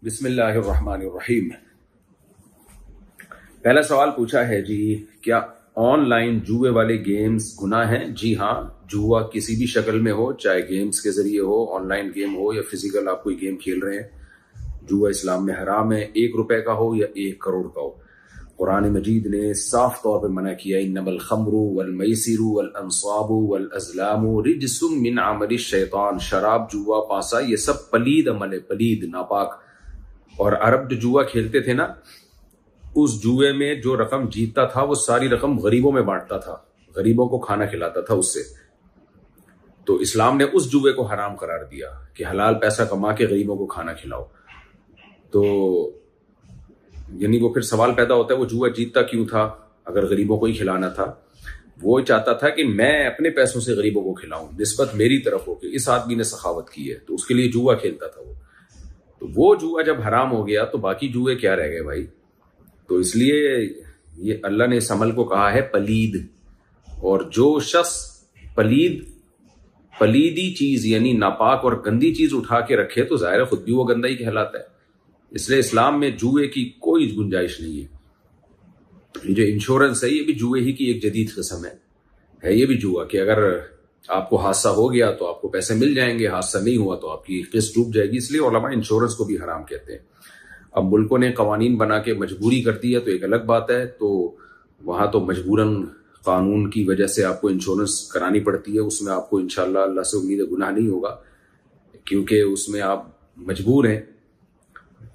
بسم اللہ الرحمن الرحیم۔ پہلا سوال پوچھا ہے جی، کیا آن لائن جوئے والے گیمز گناہ ہیں؟ جی ہاں، جوا کسی بھی شکل میں ہو، چاہے گیمز کے ذریعے ہو، آن لائن گیم ہو یا فزیکل آپ کوئی گیم کھیل رہے ہیں، جوا اسلام میں حرام ہے، 1 روپے کا ہو یا 1 کروڑ کا ہو۔ قرآن مجید نے صاف طور پہ منع کیا، انما الخمر والمیسر والانصاب والازلام رجس من عمل الشیطان۔ شراب، جوا، پاسا، یہ سب پلید عمل ہے، پلید، ناپاک۔ اور عرب جو جوا کھیلتے تھے نا، اس جوئے میں جو رقم جیتتا تھا وہ ساری رقم غریبوں میں بانٹتا تھا، غریبوں کو کھانا کھلاتا تھا اس سے۔ تو اسلام نے اس جوئے کو حرام قرار دیا کہ حلال پیسہ کما کے غریبوں کو کھانا کھلاؤ۔ تو یعنی وہ پھر سوال پیدا ہوتا ہے وہ جوا جیتتا کیوں تھا اگر غریبوں کو ہی کھلانا تھا؟ وہ چاہتا تھا کہ میں اپنے پیسوں سے غریبوں کو کھلاؤں، نسبت میری طرف ہو کہ اس آدمی نے سخاوت کی ہے، تو اس کے لیے جوا کھیلتا تھا وہ۔ تو وہ جوا جب حرام ہو گیا تو باقی جوئے کیا رہ گئے بھائی؟ تو اس لیے یہ اللہ نے اس عمل کو کہا ہے پلید۔ اور جو شخص پلیدی چیز یعنی ناپاک اور گندی چیز اٹھا کے رکھے تو ظاہر ہے خود بھی وہ گندا ہی کہلاتا ہے۔ اس لیے اسلام میں جوئے کی کوئی گنجائش نہیں ہے۔ یہ جو انشورنس ہے یہ بھی جوئے ہی کی ایک جدید قسم ہے یہ بھی جوا کہ اگر آپ کو حادثہ ہو گیا تو آپ کو پیسے مل جائیں گے، حادثہ نہیں ہوا تو آپ کی قسط ڈوب جائے گی۔ اس لیے علماء انشورنس کو بھی حرام کہتے ہیں۔ اب ملکوں نے قوانین بنا کے مجبوری کر دی ہے تو ایک الگ بات ہے، تو وہاں تو مجبوراً قانون کی وجہ سے آپ کو انشورنس کرانی پڑتی ہے۔ اس میں آپ کو انشاءاللہ اللہ سے امید ہے گناہ نہیں ہوگا کیونکہ اس میں آپ مجبور ہیں،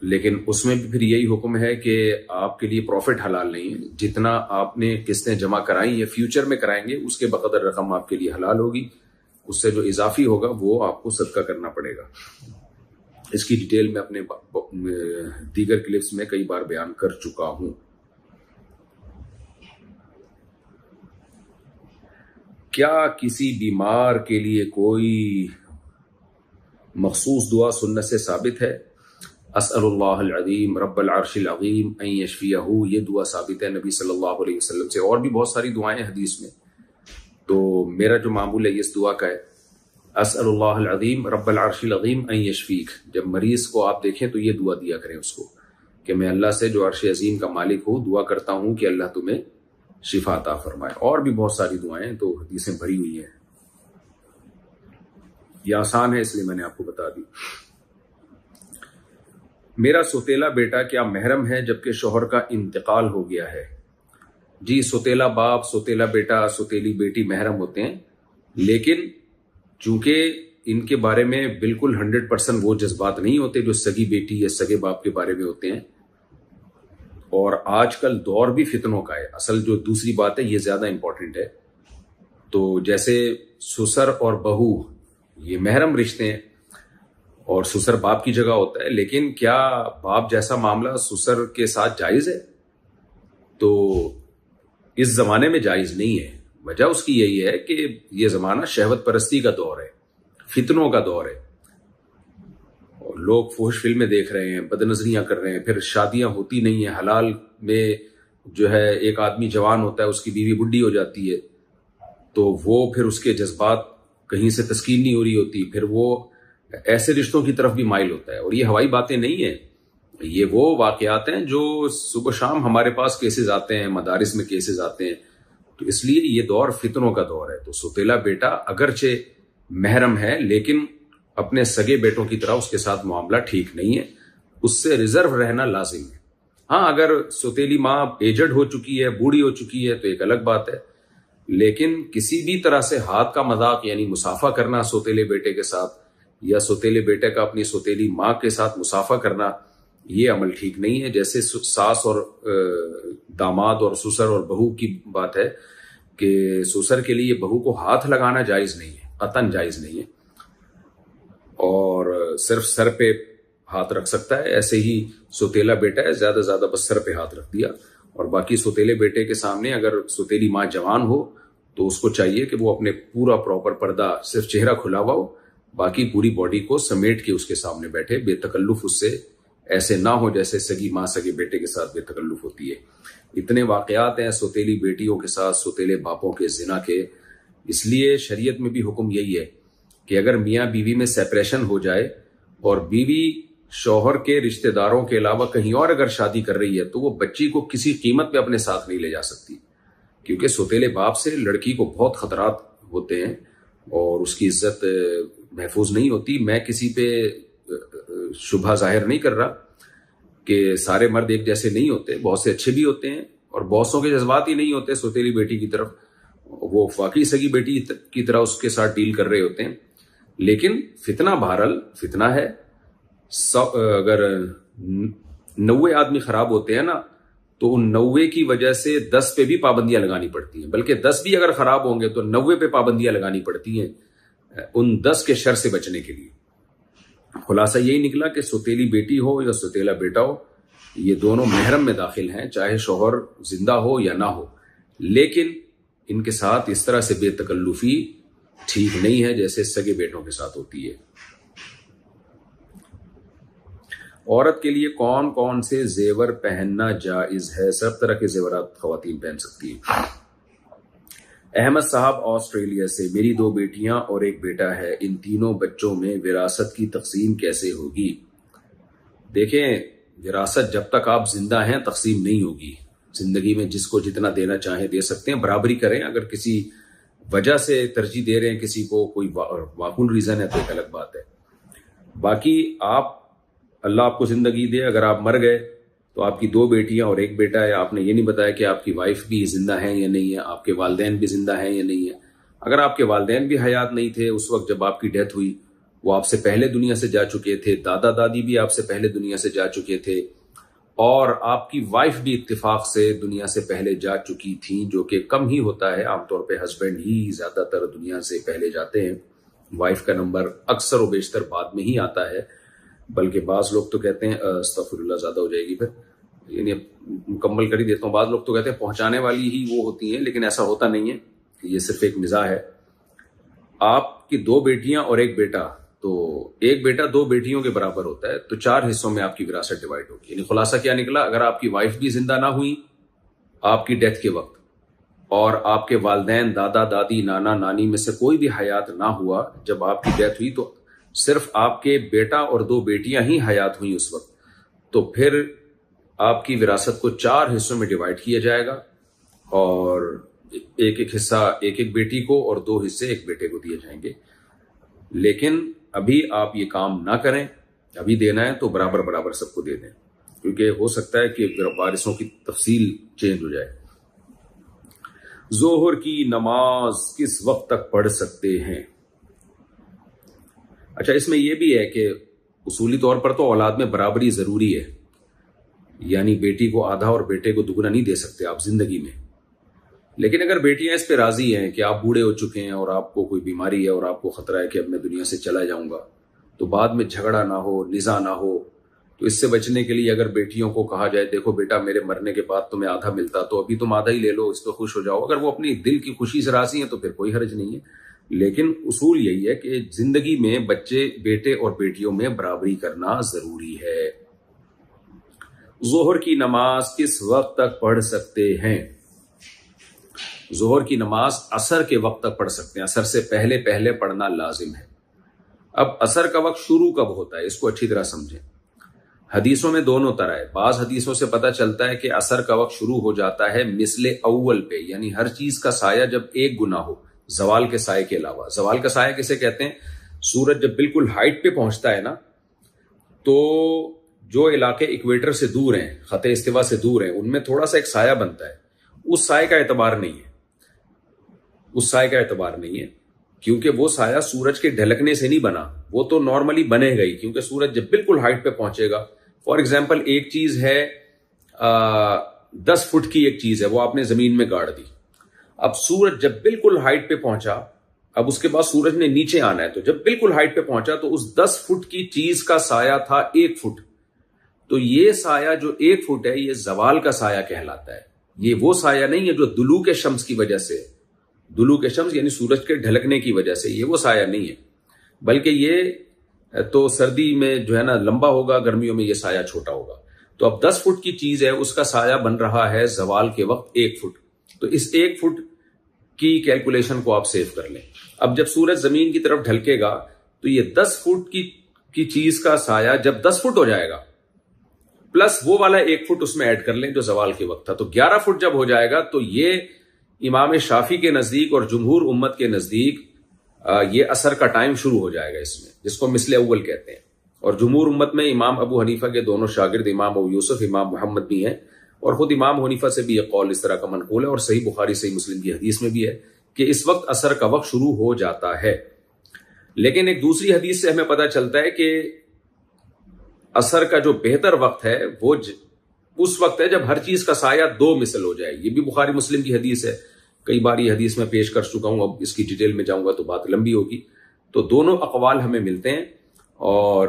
لیکن اس میں بھی پھر یہی حکم ہے کہ آپ کے لیے پروفٹ حلال نہیں ہے۔ جتنا آپ نے قسطیں جمع کرائیں یا فیوچر میں کرائیں گے اس کے بقدر رقم آپ کے لیے حلال ہوگی، اس سے جو اضافی ہوگا وہ آپ کو صدقہ کرنا پڑے گا۔ اس کی ڈیٹیل میں اپنے دیگر کلپس میں کئی بار بیان کر چکا ہوں۔ کیا کسی بیمار کے لیے کوئی مخصوص دعا سنت سے ثابت ہے؟ اسأل اللہ العظیم رب العرش العظیم ان یشفیہ، یہ دعا ثابت ہے نبی صلی اللہ علیہ وسلم سے، اور بھی بہت ساری دعائیں حدیث میں۔ تو میرا جو معمول ہے اس دعا کا ہے، اسأل اللہ العظیم رب العرش العظیم ان یشفیک۔ جب مریض کو آپ دیکھیں تو یہ دعا دیا کریں اس کو کہ میں اللہ سے جو عرش عظیم کا مالک ہوں دعا کرتا ہوں کہ اللہ تمہیں شفا عطا فرمائے۔ اور بھی بہت ساری دعائیں تو حدیثیں بھری ہوئی ہیں، یہ آسان ہے اس لیے میں نے آپ کو بتا دی۔ میرا سوتیلا بیٹا کیا محرم ہے جبکہ شوہر کا انتقال ہو گیا ہے؟ جی، سوتیلا باپ، سوتیلا بیٹا، سوتیلی بیٹی محرم ہوتے ہیں، لیکن چونکہ ان کے بارے میں بالکل 100% وہ جذبات نہیں ہوتے جو سگی بیٹی یا سگے باپ کے بارے میں ہوتے ہیں۔ اور آج کل دور بھی فتنوں کا ہے، اصل جو دوسری بات ہے یہ زیادہ امپورٹنٹ ہے۔ تو جیسے سسر اور بہو یہ محرم رشتے ہیں اور سسر باپ کی جگہ ہوتا ہے، لیکن کیا باپ جیسا معاملہ سسر کے ساتھ جائز ہے؟ تو اس زمانے میں جائز نہیں ہے۔ وجہ اس کی یہی ہے کہ یہ زمانہ شہوت پرستی کا دور ہے، فتنوں کا دور ہے، اور لوگ فحش فلمیں دیکھ رہے ہیں، بد نظریاں کر رہے ہیں، پھر شادیاں ہوتی نہیں ہیں۔ حلال میں جو ہے ایک آدمی جوان ہوتا ہے، اس کی بیوی بڈھی ہو جاتی ہے، تو وہ پھر اس کے جذبات کہیں سے تسکین نہیں ہو رہی ہوتی، پھر وہ ایسے رشتوں کی طرف بھی مائل ہوتا ہے۔ اور یہ ہوائی باتیں نہیں ہیں، یہ وہ واقعات ہیں جو صبح شام ہمارے پاس کیسز آتے ہیں، مدارس میں کیسز آتے ہیں۔ تو اس لیے یہ دور فتنوں کا دور ہے۔ تو سوتیلا بیٹا اگرچہ محرم ہے لیکن اپنے سگے بیٹوں کی طرح اس کے ساتھ معاملہ ٹھیک نہیں ہے، اس سے ریزرو رہنا لازم ہے۔ ہاں، اگر سوتیلی ماں ایجڈ ہو چکی ہے، بوڑھی ہو چکی ہے تو ایک الگ بات ہے، لیکن کسی بھی طرح سے ہاتھ کا مذاق یعنی مسافہ کرنا سوتیلے بیٹے کے ساتھ یا سوتیلے بیٹے کا اپنی سوتیلی ماں کے ساتھ مسافہ کرنا، یہ عمل ٹھیک نہیں ہے۔ جیسے ساس اور داماد اور سسر اور بہو کی بات ہے کہ سسر کے لیے بہو کو ہاتھ لگانا جائز نہیں ہے، قطعاً جائز نہیں ہے، اور صرف سر پہ ہاتھ رکھ سکتا ہے۔ ایسے ہی سوتیلا بیٹا ہے، زیادہ زیادہ بس سر پہ ہاتھ رکھ دیا، اور باقی سوتیلے بیٹے کے سامنے اگر سوتیلی ماں جوان ہو تو اس کو چاہیے کہ وہ اپنے پورا پراپر پردہ، صرف چہرہ کھلا ہوا ہو، باقی پوری باڈی کو سمیٹ کے اس کے سامنے بیٹھے، بے تکلف اس سے ایسے نہ ہو جیسے سگی ماں سگے بیٹے کے ساتھ بے تکلف ہوتی ہے۔ اتنے واقعات ہیں سوتیلی بیٹیوں کے ساتھ، سوتیلے باپوں کے زنا کے۔ اس لیے شریعت میں بھی حکم یہی ہے کہ اگر میاں بیوی میں سیپریشن ہو جائے اور بیوی شوہر کے رشتہ داروں کے علاوہ کہیں اور اگر شادی کر رہی ہے تو وہ بچی کو کسی قیمت پہ اپنے ساتھ نہیں لے جا سکتی، کیونکہ سوتیلے باپ سے لڑکی کو بہت خطرات ہوتے ہیں اور اس کی عزت محفوظ نہیں ہوتی۔ میں کسی پہ شبہ ظاہر نہیں کر رہا کہ سارے مرد ایک جیسے نہیں ہوتے، بہت سے اچھے بھی ہوتے ہیں اور بہتوں کے جذبات ہی نہیں ہوتے سوتیلی بیٹی کی طرف، وہ واقعی سگی بیٹی کی طرح اس کے ساتھ ڈیل کر رہے ہوتے ہیں۔ لیکن فتنہ بہرحال فتنہ ہے، اگر 90 آدمی خراب ہوتے ہیں نا تو ان 90 کی وجہ سے 10 پہ بھی پابندیاں لگانی پڑتی ہیں، بلکہ 10 بھی اگر خراب ہوں گے تو 90 پہ پابندیاں لگانی پڑتی ہیں ان 10 کے شر سے بچنے کے لیے۔ خلاصہ یہی نکلا کہ سوتیلی بیٹی ہو یا سوتیلا بیٹا ہو، یہ دونوں محرم میں داخل ہیں، چاہے شوہر زندہ ہو یا نہ ہو، لیکن ان کے ساتھ اس طرح سے بے تکلفی ٹھیک نہیں ہے جیسے سگے بیٹوں کے ساتھ ہوتی ہے۔ عورت کے لیے کون کون سے زیور پہننا جائز ہے؟ سب طرح کے زیورات خواتین پہن سکتی ہیں۔ احمد صاحب آسٹریلیا سے، میری 2 بیٹیاں اور 1 بیٹا ہے، ان تینوں بچوں میں وراثت کی تقسیم کیسے ہوگی؟ دیکھیں، وراثت جب تک آپ زندہ ہیں تقسیم نہیں ہوگی۔ زندگی میں جس کو جتنا دینا چاہیں دے سکتے ہیں، برابری کریں۔ اگر کسی وجہ سے ترجیح دے رہے ہیں کسی کو، کوئی معقول ریزن ہے تو ایک الگ بات ہے۔ باقی اللہ آپ کو زندگی دے، اگر آپ مر گئے تو آپ کی 2 بیٹیاں اور 1 بیٹا ہے، آپ نے یہ نہیں بتایا کہ آپ کی وائف بھی زندہ ہیں یا نہیں ہے، آپ کے والدین بھی زندہ ہیں یا نہیں ہے۔ اگر آپ کے والدین بھی حیات نہیں تھے اس وقت جب آپ کی ڈیتھ ہوئی، وہ آپ سے پہلے دنیا سے جا چکے تھے، دادا دادی بھی آپ سے پہلے دنیا سے جا چکے تھے، اور آپ کی وائف بھی اتفاق سے دنیا سے پہلے جا چکی تھیں، جو کہ کم ہی ہوتا ہے، عام طور پہ ہسبینڈ ہی زیادہ تر دنیا سے پہلے جاتے ہیں، وائف کا نمبر اکثر و بیشتر بعد میں ہی آتا ہے۔ بلکہ بعض لوگ تو کہتے ہیں استغفر اللہ زیادہ ہو جائے گی، پھر یعنی مکمل کر ہی دیتا ہوں، بعض لوگ تو کہتے ہیں پہنچانے والی ہی وہ ہوتی ہیں، لیکن ایسا ہوتا نہیں ہے، یہ صرف ایک مزاح ہے۔ آپ کی 2 بیٹیاں اور 1 بیٹا، تو 1 بیٹا 2 بیٹیوں کے برابر ہوتا ہے، تو 4 حصوں میں آپ کی وراثت ڈیوائڈ ہوگی۔ یعنی خلاصہ کیا نکلا؟ اگر آپ کی وائف بھی زندہ نہ ہوئی آپ کی ڈیتھ کے وقت، اور آپ کے والدین، دادا دادی، نانا نانی میں سے کوئی بھی حیات نہ ہوا جب آپ کی ڈیتھ ہوئی، تو صرف آپ کے بیٹا اور 2 بیٹیاں ہی حیات ہوئیں اس وقت، تو پھر آپ کی وراثت کو 4 حصوں میں ڈیوائڈ کیا جائے گا، اور ایک حصہ ایک بیٹی کو اور 2 حصے 1 بیٹے کو دیے جائیں گے۔ لیکن ابھی آپ یہ کام نہ کریں، ابھی دینا ہے تو برابر برابر سب کو دے دیں، کیونکہ ہو سکتا ہے کہ وارثوں کی تفصیل چینج ہو جائے۔ ظہر کی نماز کس وقت تک پڑھ سکتے ہیں؟ اچھا، اس میں یہ بھی ہے کہ اصولی طور پر تو اولاد میں برابری ضروری ہے، یعنی بیٹی کو آدھا اور بیٹے کو دگنا نہیں دے سکتے آپ زندگی میں، لیکن اگر بیٹیاں اس پہ راضی ہیں کہ آپ بوڑھے ہو چکے ہیں اور آپ کو کوئی بیماری ہے اور آپ کو خطرہ ہے کہ اب میں دنیا سے چلا جاؤں گا، تو بعد میں جھگڑا نہ ہو، نزاع نہ ہو، تو اس سے بچنے کے لیے اگر بیٹیوں کو کہا جائے دیکھو بیٹا میرے مرنے کے بعد تمہیں آدھا ملتا تو ابھی تم آدھا ہی لے لو، اس پہ خوش ہو جاؤ، اگر وہ اپنی دل کی خوشی سے راضی ہیں تو پھر کوئی حرج نہیں ہے۔ لیکن اصول یہی ہے کہ زندگی میں بچے، بیٹے اور بیٹیوں میں برابری کرنا ضروری ہے۔ ظہر کی نماز کس وقت تک پڑھ سکتے ہیں؟ ظہر کی نماز عصر کے وقت تک پڑھ سکتے ہیں، عصر سے پہلے پڑھنا لازم ہے۔ اب عصر کا وقت شروع کب ہوتا ہے، اس کو اچھی طرح سمجھیں۔ حدیثوں میں دونوں طرح ہے، بعض حدیثوں سے پتہ چلتا ہے کہ عصر کا وقت شروع ہو جاتا ہے مثل اول پہ، یعنی ہر چیز کا سایہ جب ایک گنا ہو، زوال کے سائے کے علاوہ۔ زوال کا سایہ کسے کہتے ہیں؟ سورج جب بالکل ہائٹ پہ پہنچتا ہے نا، تو جو علاقے ایکویٹر سے دور ہیں، خط استوا سے دور ہیں، ان میں تھوڑا سا ایک سایہ بنتا ہے، اس سائے کا اعتبار نہیں ہے، اس سائے کا اعتبار نہیں ہے، کیونکہ وہ سایہ سورج کے ڈھلکنے سے نہیں بنا، وہ تو نارملی بنے گئی، کیونکہ سورج جب بالکل ہائٹ پہ پہنچے گا، فار ایگزامپل ایک چیز ہے 10 فٹ کی ایک چیز ہے، وہ آپ نے زمین میں گاڑ دی، اب سورج جب بالکل ہائٹ پہ پہنچا، اب اس کے بعد سورج نے نیچے آنا ہے، تو جب بالکل ہائٹ پہ پہنچا تو اس 10 فٹ کی چیز کا سایہ تھا 1 فٹ، تو یہ سایہ جو 1 فٹ ہے یہ زوال کا سایہ کہلاتا ہے۔ یہ وہ سایہ نہیں ہے جو دلوک شمس کی وجہ سے، دلوک شمس یعنی سورج کے ڈھلکنے کی وجہ سے، یہ وہ سایہ نہیں ہے، بلکہ یہ تو سردی میں جو ہے نا لمبا ہوگا، گرمیوں میں یہ سایہ چھوٹا ہوگا۔ تو اب 10 فٹ کی چیز ہے، اس کا سایہ بن رہا ہے زوال کے وقت 1 فٹ، تو اس 1 فٹ کی کیلکولیشن کو آپ سیو کر لیں۔ اب جب سورج زمین کی طرف ڈھلکے گا تو یہ 10 فٹ کی کی چیز کا سایہ جب 10 فٹ ہو جائے گا پلس وہ والا 1 فٹ اس میں ایڈ کر لیں جو زوال کے وقت تھا، تو 11 فٹ جب ہو جائے گا تو یہ امام شافعی کے نزدیک اور جمہور امت کے نزدیک یہ اثر کا ٹائم شروع ہو جائے گا اس میں، جس کو مثل اول کہتے ہیں۔ اور جمہور امت میں امام ابو حنیفہ کے دونوں شاگرد امام ابو یوسف امام محمد بھی ہیں، اور خود امام حنیفہ سے بھی یہ قول اس طرح کا منقول ہے، اور صحیح بخاری صحیح مسلم کی حدیث میں بھی ہے کہ اس وقت اثر کا وقت شروع ہو جاتا ہے۔ لیکن ایک دوسری حدیث سے ہمیں پتہ چلتا ہے کہ اثر کا جو بہتر وقت ہے وہ اس وقت ہے جب ہر چیز کا سایہ 2 مثل ہو جائے۔ یہ بھی بخاری مسلم کی حدیث ہے، کئی بار یہ حدیث میں پیش کر چکا ہوں، اب اس کی ڈیٹیل میں جاؤں گا تو بات لمبی ہوگی۔ تو دونوں اقوال ہمیں ملتے ہیں، اور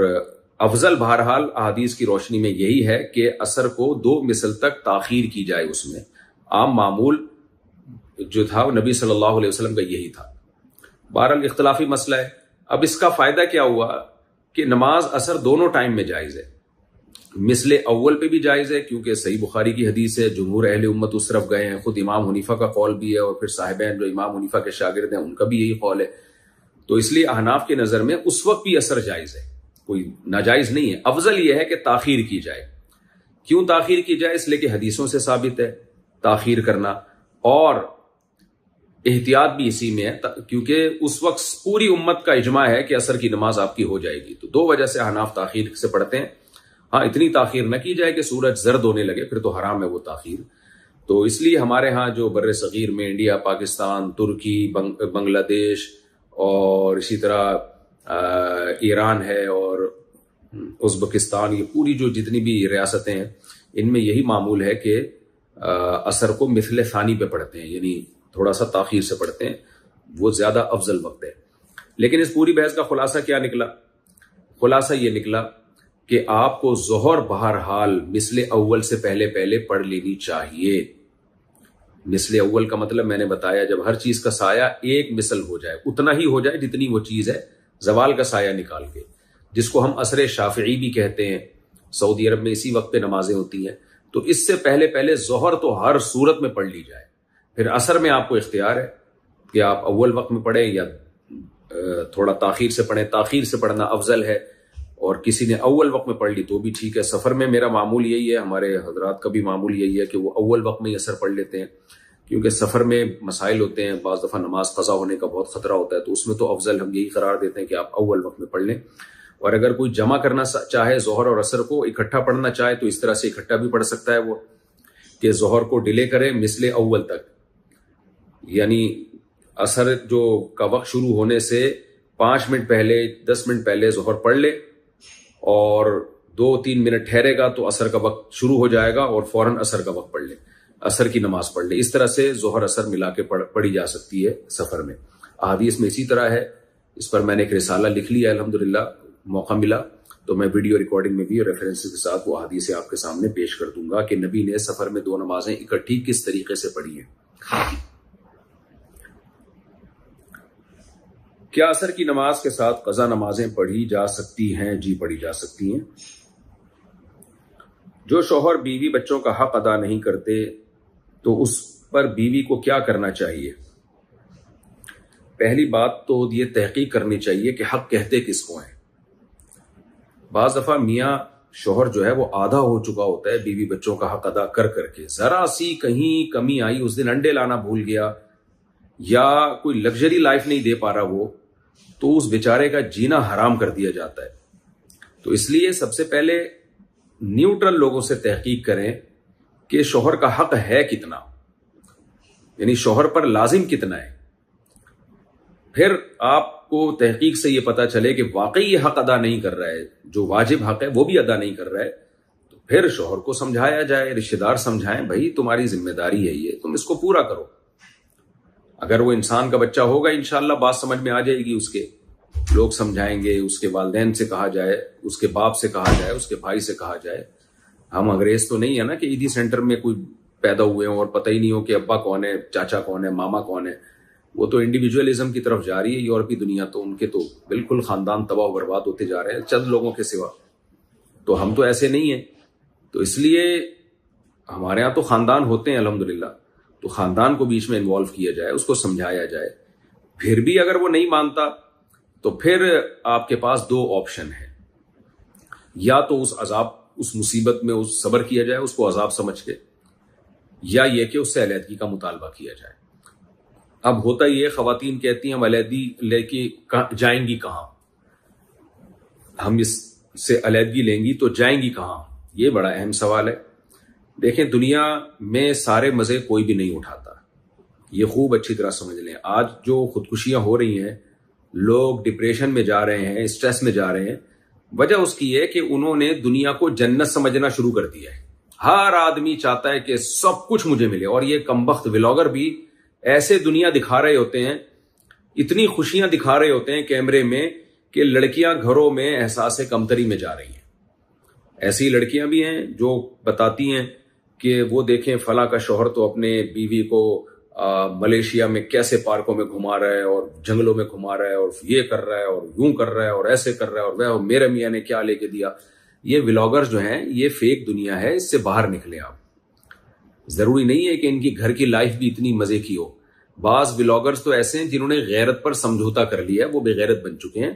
افضل بہرحال احادیث کی روشنی میں یہی ہے کہ اثر کو 2 مثل تک تاخیر کی جائے۔ اس میں عام معمول جو تھا وہ نبی صلی اللہ علیہ وسلم کا یہی تھا۔ بہرحال اختلافی مسئلہ ہے۔ اب اس کا فائدہ کیا ہوا کہ نماز اثر دونوں ٹائم میں جائز ہے، مثل اول پہ بھی جائز ہے کیونکہ صحیح بخاری کی حدیث ہے، جمہور اہل امت اس طرف گئے ہیں، خود امام حنیفہ کا قول بھی ہے، اور پھر صاحبین جو امام حنیفہ کے شاگرد ہیں ان کا بھی یہی قول ہے، تو اس لیے احناف کی نظر میں اس وقت بھی اثر جائز ہے، کوئی ناجائز نہیں ہے۔ افضل یہ ہے کہ تاخیر کی جائے۔ کیوں تاخیر کی جائے؟ اس لیے کہ حدیثوں سے ثابت ہے تاخیر کرنا، اور احتیاط بھی اسی میں ہے کیونکہ اس وقت پوری امت کا اجماع ہے کہ عصر کی نماز آپ کی ہو جائے گی، تو 2 وجہ سے احناف تاخیر سے پڑھتے ہیں۔ ہاں اتنی تاخیر نہ کی جائے کہ سورج زرد ہونے لگے، پھر تو حرام ہے وہ تاخیر۔ تو اس لیے ہمارے ہاں جو بر صغیر میں انڈیا، پاکستان، ترکی، بنگلہ دیش اور اسی طرح ایران ہے اور ازبکستان، یہ پوری جو جتنی بھی ریاستیں ہیں ان میں یہی معمول ہے کہ عصر کو مثل ثانی پہ پڑھتے ہیں، یعنی تھوڑا سا تاخیر سے پڑھتے ہیں، وہ زیادہ افضل وقت ہے۔ لیکن اس پوری بحث کا خلاصہ کیا نکلا؟ خلاصہ یہ نکلا کہ آپ کو ظہر بہرحال مثل اول سے پہلے پڑھ لینی چاہیے۔ مثل اول کا مطلب میں نے بتایا جب ہر چیز کا سایہ 1 مثل ہو جائے، اتنا ہی ہو جائے جتنی وہ چیز ہے، زوال کا سایہ نکال کے، جس کو ہم عصر شافعی بھی کہتے ہیں۔ سعودی عرب میں اسی وقت پہ نمازیں ہوتی ہیں، تو اس سے پہلے ظہر تو ہر صورت میں پڑھ لی جائے۔ پھر عصر میں آپ کو اختیار ہے کہ آپ اول وقت میں پڑھیں یا تھوڑا تاخیر سے پڑھیں، تاخیر سے پڑھنا افضل ہے، اور کسی نے اول وقت میں پڑھ لی تو بھی ٹھیک ہے۔ سفر میں میرا معمول یہی ہے، ہمارے حضرات کا بھی معمول یہی ہے کہ وہ اول وقت میں ہی عصر پڑھ لیتے ہیں، کیونکہ سفر میں مسائل ہوتے ہیں، بعض دفعہ نماز قضا ہونے کا بہت خطرہ ہوتا ہے، تو اس میں تو افضل ہم یہی قرار دیتے ہیں کہ آپ اول وقت میں پڑھ لیں۔ اور اگر کوئی جمع کرنا چاہے ظہر اور عصر کو اکٹھا پڑھنا چاہے تو اس طرح سے اکٹھا بھی پڑھ سکتا ہے، وہ کہ ظہر کو ڈیلے کرے مثل اول تک، یعنی عصر جو کا وقت شروع ہونے سے 5 منٹ پہلے 10 منٹ پہلے ظہر پڑھ لے، اور 2-3 منٹ ٹھہرے گا تو عصر کا وقت شروع ہو جائے گا، اور فوراً عصر کا وقت پڑھ لے، عصر کی نماز پڑھ لے۔ اس طرح سے ظہر عصر ملا کے پڑھی جا سکتی ہے سفر میں۔ احادیث میں اسی طرح ہے، اس پر میں نے ایک رسالہ لکھ لیا، الحمدللہ موقع ملا تو میں ویڈیو ریکارڈنگ میں بھی ریفرنس کے ساتھ وہ احادیث آپ کے سامنے پیش کر دوں گا کہ نبی نے سفر میں 2 نمازیں اکٹھی کس طریقے سے پڑھی ہیں۔ کیا عصر کی نماز کے ساتھ قضا نمازیں پڑھی جا سکتی ہیں؟ جی پڑھی جا سکتی ہیں۔ جو شوہر بیوی بچوں کا حق ادا نہیں کرتے تو اس پر بیوی کو کیا کرنا چاہیے؟ پہلی بات تو یہ تحقیق کرنی چاہیے کہ حق کہتے کس کو ہیں۔ بعض دفعہ میاں شوہر جو ہے وہ آدھا ہو چکا ہوتا ہے بیوی بچوں کا حق ادا کر کے، ذرا سی کہیں کمی آئی، اس دن انڈے لانا بھول گیا یا کوئی لگژری لائف نہیں دے پا رہا وہ، تو اس بیچارے کا جینا حرام کر دیا جاتا ہے۔ تو اس لیے سب سے پہلے نیوٹرل لوگوں سے تحقیق کریں کہ شوہر کا حق ہے کتنا، یعنی شوہر پر لازم کتنا ہے۔ پھر آپ کو تحقیق سے یہ پتا چلے کہ واقعی یہ حق ادا نہیں کر رہا ہے، جو واجب حق ہے وہ بھی ادا نہیں کر رہا ہے، تو پھر شوہر کو سمجھایا جائے، رشتہ دار سمجھائیں، بھائی تمہاری ذمہ داری ہے یہ، تم اس کو پورا کرو۔ اگر وہ انسان کا بچہ ہوگا انشاءاللہ بات سمجھ میں آ جائے گی، اس کے لوگ سمجھائیں گے، اس کے والدین سے کہا جائے، اس کے باپ سے کہا جائے، اس کے بھائی سے کہا جائے۔ ہم انگریز تو نہیں ہے نا کہ عیدی سینٹر میں کوئی پیدا ہوئے ہوں اور پتہ ہی نہیں ہو کہ ابا کون ہے، چاچا کون ہے، ماما کون ہے۔ وہ تو انڈیویجولزم کی طرف جا رہی ہے یورپی دنیا، تو ان کے تو بالکل خاندان تباہ و برباد ہوتے جا رہے ہیں چند لوگوں کے سوا۔ تو ہم تو ایسے نہیں ہیں، تو اس لیے ہمارے ہاں تو خاندان ہوتے ہیں الحمدللہ، تو خاندان کو بیچ میں انوالو کیا جائے، اس کو سمجھایا جائے۔ پھر بھی اگر وہ نہیں مانتا تو پھر آپ کے پاس 2 آپشن ہیں۔ یا تو اس عذاب، اس مصیبت میں اس صبر کیا جائے اس کو عذاب سمجھ کے، یا یہ کہ اس سے علیحدگی کا مطالبہ کیا جائے۔ اب ہوتا یہ خواتین کہتی ہیں ہم علیحدگی لے کے جائیں گی کہاں، ہم اس سے علیحدگی لیں گی تو جائیں گی کہاں؟ یہ بڑا اہم سوال ہے۔ دیکھیں دنیا میں سارے مزے کوئی بھی نہیں اٹھاتا، یہ خوب اچھی طرح سمجھ لیں۔ آج جو خودکشیاں ہو رہی ہیں، لوگ ڈپریشن میں جا رہے ہیں، اسٹریس میں جا رہے ہیں، وجہ اس کی ہے کہ انہوں نے دنیا کو جنت سمجھنا شروع کر دیا ہے۔ ہر آدمی چاہتا ہے کہ سب کچھ مجھے ملے، اور یہ کمبخت ولاگر بھی ایسے دنیا دکھا رہے ہوتے ہیں، اتنی خوشیاں دکھا رہے ہوتے ہیں کیمرے میں کہ لڑکیاں گھروں میں احساس کمتری میں جا رہی ہیں۔ ایسی لڑکیاں بھی ہیں جو بتاتی ہیں کہ وہ دیکھیں فلاں کا شوہر تو اپنے بیوی کو ملیشیا میں کیسے پارکوں میں گھما رہا ہے اور جنگلوں میں گھما رہا ہے اور یہ کر رہا ہے اور یوں کر رہا ہے اور ایسے کر رہا ہے اور وہ میرے میاں نے کیا لے کے دیا۔ یہ ولاگر جو ہیں یہ فیک دنیا ہے، اس سے باہر نکلیں آپ۔ ضروری نہیں ہے کہ ان کی گھر کی لائف بھی اتنی مزے کی ہو۔ بعض ولاگرز تو ایسے ہیں جنہوں نے غیرت پر سمجھوتا کر لیا ہے، وہ بے غیرت بن چکے ہیں۔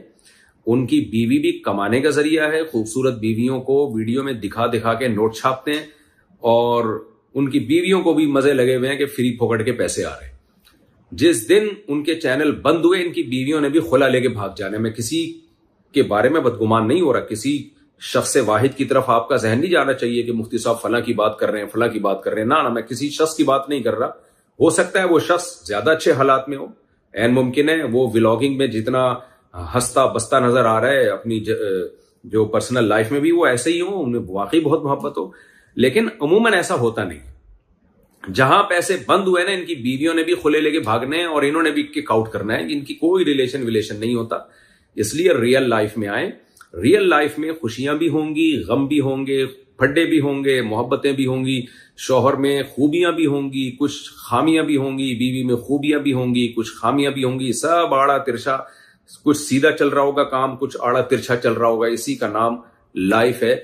ان کی بیوی بھی کمانے کا ذریعہ ہے، خوبصورت بیویوں کو ویڈیو میں دکھا دکھا کے نوٹ چھاپتے ہیں، اور ان کی بیویوں کو بھی مزے لگے ہوئے ہیں کہ فری پھوکٹ کے پیسے آ رہے ہیں۔ جس دن ان کے چینل بند ہوئے ان کی بیویوں نے بھی خلا لے کے بھاگ جانے۔ میں کسی کے بارے میں بدگمان نہیں ہو رہا، کسی شخص واحد کی طرف آپ کا ذہن نہیں جانا چاہیے کہ مفتی صاحب فلاں کی بات کر رہے ہیں، فلاں کی بات کر رہے ہیں۔ نہ میں کسی شخص کی بات نہیں کر رہا۔ ہو سکتا ہے وہ شخص زیادہ اچھے حالات میں ہو، عین ممکن ہے وہ ولاگنگ میں جتنا ہنستا بستا نظر آ رہا ہے اپنی جو پرسنل لائف میں بھی وہ ایسے ہی ہوں، انہیں واقعی بہت محبت ہو، لیکن عموماً ایسا ہوتا نہیں۔ جہاں پیسے بند ہوئے نا ان کی بیویوں نے بھی خلے لے کے بھاگنے ہیں اور انہوں نے بھی کک آؤٹ کرنا ہے، ان کی کوئی ریلیشن نہیں ہوتا۔ اس لیے ریئل لائف میں آئیں، ریئل لائف میں خوشیاں بھی ہوں گی، غم بھی ہوں گے، پھڈے بھی ہوں گے، محبتیں بھی ہوں گی، شوہر میں خوبیاں بھی ہوں گی، کچھ خامیاں بھی ہوں گی، بیوی میں خوبیاں بھی ہوں گی، کچھ خامیاں بھی ہوں گی، سب آڑا ترچھا، کچھ سیدھا چل رہا ہوگا کام، کچھ آڑا ترچھا چل رہا ہوگا، اسی کا نام لائف ہے۔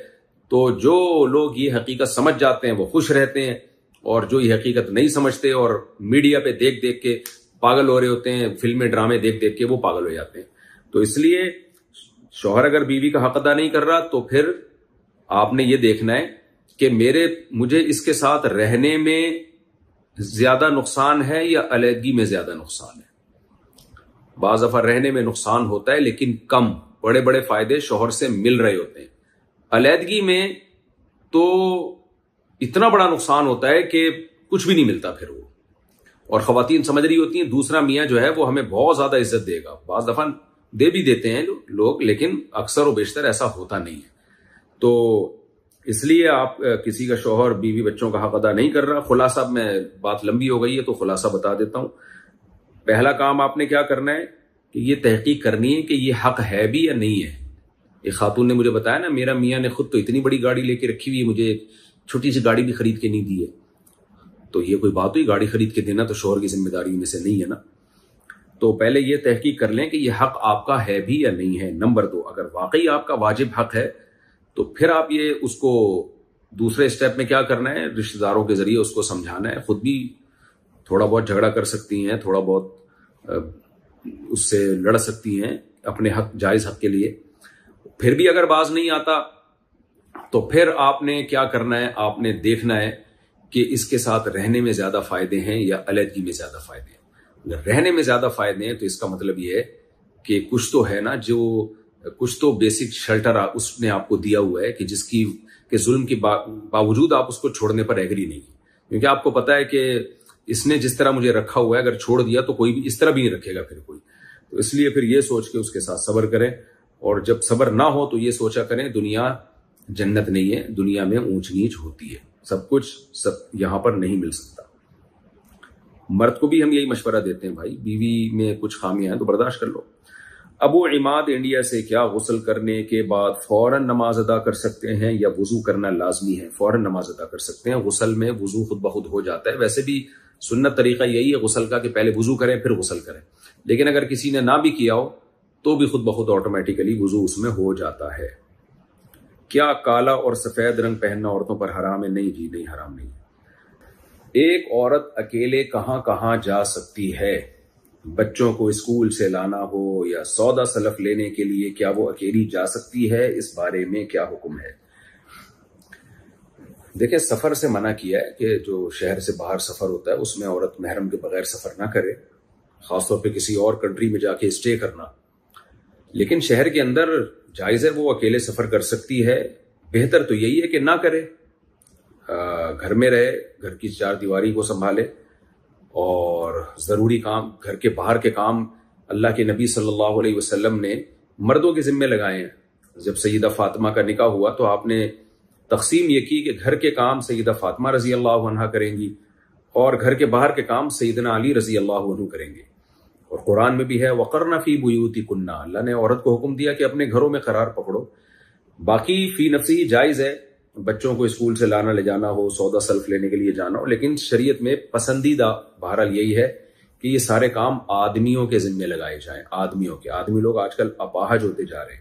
تو جو لوگ یہ حقیقت سمجھ جاتے ہیں وہ خوش رہتے ہیں، اور جو یہ حقیقت نہیں سمجھتے اور میڈیا پہ دیکھ دیکھ کے پاگل ہو رہے ہوتے ہیں، فلمیں ڈرامے دیکھ دیکھ کے وہ پاگل ہو جاتے ہیں۔ تو اس لیے شوہر اگر بیوی کا حق ادا نہیں کر رہا تو پھر آپ نے یہ دیکھنا ہے کہ مجھے اس کے ساتھ رہنے میں زیادہ نقصان ہے یا علیحدگی میں زیادہ نقصان ہے۔ بعض دفعہ رہنے میں نقصان ہوتا ہے لیکن کم، بڑے بڑے فائدے شوہر سے مل رہے ہوتے ہیں۔ علیحدگی میں تو اتنا بڑا نقصان ہوتا ہے کہ کچھ بھی نہیں ملتا پھر وہ، اور خواتین سمجھ رہی ہوتی ہیں دوسرا میاں جو ہے وہ ہمیں بہت زیادہ عزت دے گا۔ بعض دفعہ دے بھی دیتے ہیں لوگ، لیکن اکثر و بیشتر ایسا ہوتا نہیں ہے۔ تو اس لیے آپ کسی کا شوہر بیوی بچوں کا حق ادا نہیں کر رہا۔ خلاصہ میں بات لمبی ہو گئی ہے تو خلاصہ بتا دیتا ہوں۔ پہلا کام آپ نے کیا کرنا ہے کہ یہ تحقیق کرنی ہے کہ یہ حق ہے بھی یا نہیں ہے۔ ایک خاتون نے مجھے بتایا نا میرا میاں نے خود تو اتنی بڑی گاڑی لے کے رکھی ہوئی ہے، مجھے ایک چھوٹی سی گاڑی بھی خرید کے نہیں دی ہے۔ تو یہ کوئی بات ہوئی؟ گاڑی خرید کے دینا تو شوہر کی ذمہ داری میں سے نہیں ہے نا۔ تو پہلے یہ تحقیق کر لیں کہ یہ حق آپ کا ہے بھی یا نہیں ہے۔ نمبر 2، اگر واقعی آپ کا واجب حق ہے تو پھر آپ یہ اس کو دوسرے اسٹیپ میں کیا کرنا ہے، رشتہ داروں کے ذریعے اس کو سمجھانا ہے۔ خود بھی تھوڑا بہت جھگڑا کر سکتی ہیں، تھوڑا بہت اس سے لڑ سکتی ہیں اپنے حق، جائز حق کے لیے۔ پھر بھی اگر باز نہیں آتا تو پھر آپ نے کیا کرنا ہے، آپ نے دیکھنا ہے کہ اس کے ساتھ رہنے میں زیادہ فائدے ہیں یا علیحدگی میں زیادہ فائدے ہیں۔ اگر رہنے میں زیادہ فائدے ہیں تو اس کا مطلب یہ ہے کہ کچھ تو ہے نا، جو کچھ تو بیسک شیلٹر اس نے آپ کو دیا ہوا ہے کہ جس کی کہ ظلم کے باوجود آپ اس کو چھوڑنے پر ایگری نہیں، کیونکہ آپ کو پتا ہے کہ اس نے جس طرح مجھے رکھا ہوا ہے اگر چھوڑ دیا تو کوئی بھی اس طرح بھی نہیں رکھے گا پھر کوئی۔ تو اس لیے پھر یہ سوچ کے اس کے ساتھ صبر کریں، اور جب صبر نہ ہو تو یہ سوچا کریں دنیا جنت نہیں ہے، دنیا میں اونچ نیچ ہوتی ہے، سب کچھ یہاں پر نہیں مل سکتا۔ مرد کو بھی ہم یہی مشورہ دیتے ہیں، بھائی بیوی میں کچھ خامیاں ہیں تو برداشت کر لو۔ ابو عماد انڈیا سے، کیا غسل کرنے کے بعد فوراً نماز ادا کر سکتے ہیں یا وضو کرنا لازمی ہے؟ فوراً نماز ادا کر سکتے ہیں، غسل میں وضو خود بخود ہو جاتا ہے۔ ویسے بھی سنت طریقہ یہی ہے غسل کا کہ پہلے وضو کریں پھر غسل کریں، لیکن اگر کسی نے نہ بھی کیا ہو تو بھی خود بخود آٹومیٹیکلی وضو اس میں ہو جاتا ہے۔ کیا کالا اور سفید رنگ پہننا عورتوں پر حرام ہے؟ نہیں جی، نہیں، حرام نہیں۔ ایک عورت اکیلے کہاں کہاں جا سکتی ہے؟ بچوں کو اسکول سے لانا ہو یا سودا سلف لینے کے لیے کیا وہ اکیلی جا سکتی ہے؟ اس بارے میں کیا حکم ہے؟ دیکھیں، سفر سے منع کیا ہے کہ جو شہر سے باہر سفر ہوتا ہے اس میں عورت محرم کے بغیر سفر نہ کرے، خاص طور پہ کسی اور کنٹری میں جا کے اسٹے کرنا۔ لیکن شہر کے اندر جائز ہے وہ اکیلے سفر کر سکتی ہے، بہتر تو یہی ہے کہ نہ کرے، گھر میں رہے، گھر کی چار دیواری کو سنبھالے، اور ضروری کام، گھر کے باہر کے کام اللہ کے نبی صلی اللہ علیہ وسلم نے مردوں کے ذمے لگائے ہیں۔ جب سیدہ فاطمہ کا نکاح ہوا تو آپ نے تقسیم یہ کی کہ گھر کے کام سیدہ فاطمہ رضی اللہ عنہا کریں گی اور گھر کے باہر کے کام سیدنا علی رضی اللہ عنہ کریں گے۔ اور قرآن میں بھی ہے وَقَرْنَ فِي بُيُوتِكُنَّ، اللہ نے عورت کو حکم دیا کہ اپنے گھروں میں قرار پکڑو۔ باقی فی نفسی جائز ہے بچوں کو اسکول سے لانا لے جانا ہو، سودا سلف لینے کے لیے جانا ہو، لیکن شریعت میں پسندیدہ بہرحال یہی ہے کہ یہ سارے کام آدمیوں کے ذمے لگائے جائیں، آدمیوں کے۔ آدمی لوگ آج کل اپاہج ہوتے جا رہے ہیں۔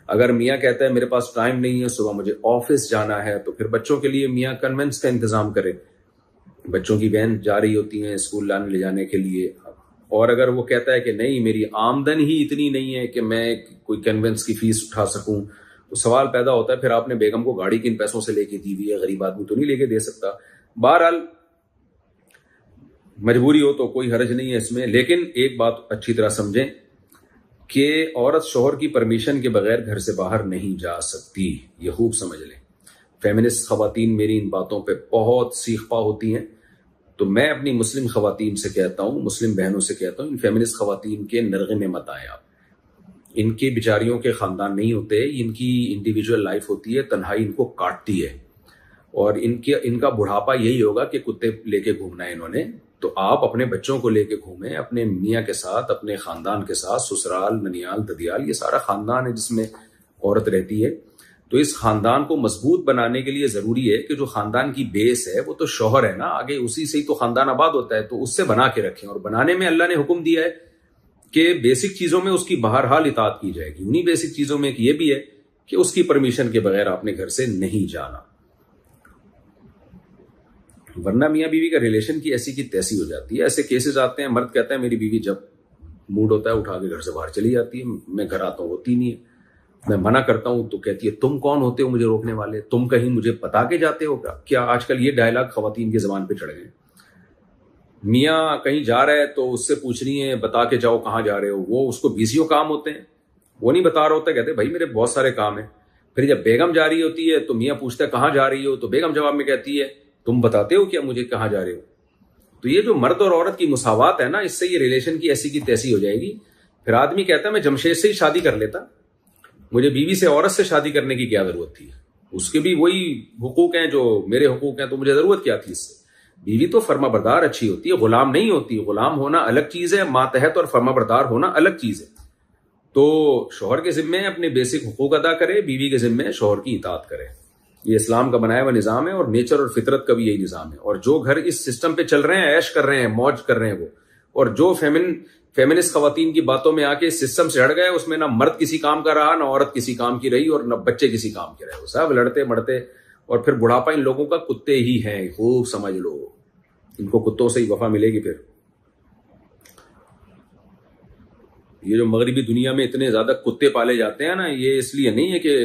اگر میاں کہتا ہے میرے پاس ٹائم نہیں ہے، صبح مجھے آفس جانا ہے، تو پھر بچوں کے لیے میاں کنوینس کا انتظام کرے، بچوں کی وین جا رہی ہوتی ہیں اسکول لانے لے جانے کے لیے۔ اور اگر وہ کہتا ہے کہ نہیں میری آمدن ہی اتنی نہیں ہے کہ میں کوئی کنوینس کی فیس اٹھا سکوں، تو سوال پیدا ہوتا ہے پھر آپ نے بیگم کو گاڑی کن پیسوں سے لے کے دی ہوئی ہے؟ غریب آدمی تو نہیں لے کے دے سکتا۔ بہرحال مجبوری ہو تو کوئی حرج نہیں ہے اس میں، لیکن ایک بات اچھی طرح سمجھیں کہ عورت شوہر کی پرمیشن کے بغیر گھر سے باہر نہیں جا سکتی، یہ خوب سمجھ لیں۔ فیمنسٹ خواتین میری ان باتوں پہ بہت سیخ پا ہوتی ہیں، تو میں اپنی مسلم خواتین سے کہتا ہوں، مسلم بہنوں سے کہتا ہوں، ان فیمنسٹ خواتین کے نرغے میں مت آئیں آپ۔ ان کے بیچاریوں کے خاندان نہیں ہوتے، ان کی انڈیویجول لائف ہوتی ہے، تنہائی ان کو کاٹتی ہے، اور ان کا بڑھاپا یہی ہوگا کہ کتے لے کے گھومنا ہے انہوں نے۔ تو آپ اپنے بچوں کو لے کے گھومیں، اپنے میاں کے ساتھ، اپنے خاندان کے ساتھ، سسرال، ننیال، ددیال، یہ سارا خاندان ہے جس میں عورت رہتی ہے۔ تو اس خاندان کو مضبوط بنانے کے لیے ضروری ہے کہ جو خاندان کی بیس ہے وہ تو شوہر ہے نا، آگے اسی سے ہی تو خاندان آباد ہوتا ہے، تو اس سے بنا کے رکھیں۔ اور بنانے میں اللہ نے حکم دیا ہے کہ بیسک چیزوں میں اس کی بہرحال اطاعت کی جائے گی۔ انہی بیسک چیزوں میں یہ بھی ہے کہ اس کی پرمیشن کے بغیر آپ نے گھر سے نہیں جانا، ورنہ میاں بیوی کا ریلیشن کی ایسی کی تیسی ہو جاتی ہے۔ ایسے کیسز آتے ہیں، مرد کہتا ہے میری بیوی جب موڈ ہوتا ہے اٹھا کے گھر سے باہر چلی جاتی ہے، میں گھر آتا ہوں ہوتی نہیں ہے، میں منع کرتا ہوں تو کہتی ہے تم کون ہوتے ہو مجھے روکنے والے، تم کہیں مجھے بتا کے جاتے ہو کیا؟ آج کل یہ ڈائلاگ خواتین کی زبان پہ چڑھ گئے۔ میاں کہیں جا رہا ہے تو اس سے پوچھ رہی ہیں بتا کے جاؤ کہاں جا رہے ہو، وہ اس کو بیزیوں کام ہوتے ہیں، وہ نہیں بتا رہا ہوتا، کہتے بھائی میرے بہت سارے کام ہیں۔ پھر جب بیگم جا رہی ہوتی ہے تو میاں پوچھتا ہے کہاں جا رہی ہو، تو بیگم جواب میں کہتی ہے تم بتاتے ہو کیا مجھے کہاں جا رہے ہو؟ تو یہ جو مرد اور عورت کی مساوات ہے نا، اس سے یہ ریلیشن کی ایسی کی تیسی ہو جائے گی۔ پھر آدمی کہتا ہے میں جمشید سے ہی شادی کر لیتا، مجھے بیوی سے عورت سے شادی کرنے کی کیا ضرورت تھی؟ اس کے بھی وہی حقوق ہیں جو میرے حقوق ہیں، تو مجھے ضرورت کیا تھی اس سے؟ بیوی تو فرما بردار اچھی ہوتی ہے، غلام نہیں ہوتی۔ غلام ہونا الگ چیز ہے، ماتحت اور فرما بردار ہونا الگ چیز ہے۔ تو شوہر کے ذمے اپنے بیسک حقوق ادا کرے، بیوی کے ذمے شوہر کی اطاعت کرے۔ یہ اسلام کا بنایا ہوا نظام ہے، اور نیچر اور فطرت کا بھی یہی نظام ہے۔ اور جو گھر اس سسٹم پہ چل رہے ہیں، عیش کر رہے ہیں، موج کر رہے ہیں وہ، اور جو فیمنسٹ خواتین کی باتوں میں آ کے اس سسٹم سے ہٹ گئے، اس میں نہ مرد کسی کام کا رہا، نہ عورت کسی کام کی رہی، اور نہ بچے کسی کام کے رہے، وہ سب لڑتے مڑتے، اور پھر بڑھاپا ان لوگوں کا کتے ہی ہیں، خوب سمجھ لو، ان کو کتوں سے ہی وفا ملے گی۔ پھر یہ جو مغربی دنیا میں اتنے زیادہ کتے پالے جاتے ہیں نا، یہ اس لیے نہیں ہے کہ